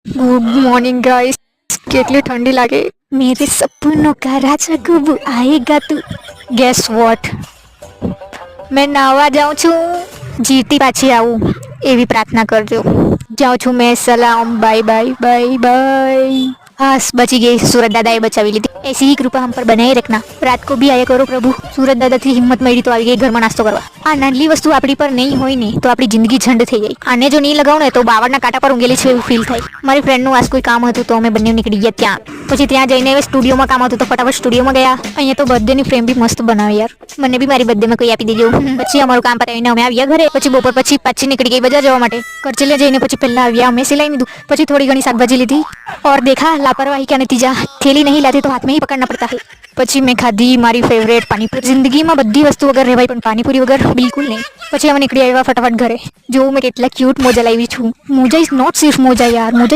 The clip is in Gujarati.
Good morning guys. કેટલી ઠંડી લાગે। मेरे सपनों का राजा कब आएगा तू। ગેસ વોટ, મેં નાવા જાઉં છું, જીતી પાછી આવું એવી પ્રાર્થના કરજો। જાઉં છું મેં, સલામ, બાય બાય બાય બાય। बस बची गई, सूरज दादा ए बचावी ली। ऐसी ही कृपा हम पर बनाए रखना। रात को भी आया करो प्रभु। सूरज दादा थी हिम्मत मળી તો આવી ગઈ ઘરમાં નાસ્તો કરવા। આ નાનલી વસ્તુ આપણી પર નહીં હોય ને તો આપણી જિંદગી ઝંડ થઈ જાય। આને જો નહીં લગાવું ને તો બાવળના કાંટા પર ઊંઘેલી છે એવું ફીલ થાય। મારી ફ્રેન્ડનું આજ કોઈ કામ હતું તો અમે બંને નીકળી ગયા ત્યાં। પછી ત્યાં જઈને સ્ટુડિયોમાં કામ હતું તો ફટાફટ સ્ટુડિયોમાં ગયા। અહીંયા તો બર્થડેની ફ્રેમ બી મસ્ત બનાવી યાર। મને બી મારી બર્થડેમાં કોઈ આપી દેજો। પછી અમારું કામ પતાવીને અમે આવ્યા ઘરે। પછી બપોર પછી પાછી નીકળી ગઈ બજાર જવા માટે। કરચલિયા જઈને પછી પહેલા આવ્યા અમે, સિલાઈ લીધું, પછી થોડી ઘણી શાકભાજી લીધી। और देखा लापरवाही का नतीजा, थैली नहीं लाते तो हाथ में ही पकड़ना पड़ता है। પછી મેં ખાધી મારી ફેવરેટ પાણીપુરી। જિંદગીમાં બધી વસ્તુ વગર રહેવાય પણ પાણીપુરી વગર બિલકુલ નહીં। પછી અમે નીકળી આવ્યા ફટાફટ ઘરે। જો મેં કેટલા ક્યુટ મોજા લાવી છું। મોજા ઇઝ નોટ સિર્ફ મોજા યાર, મોજા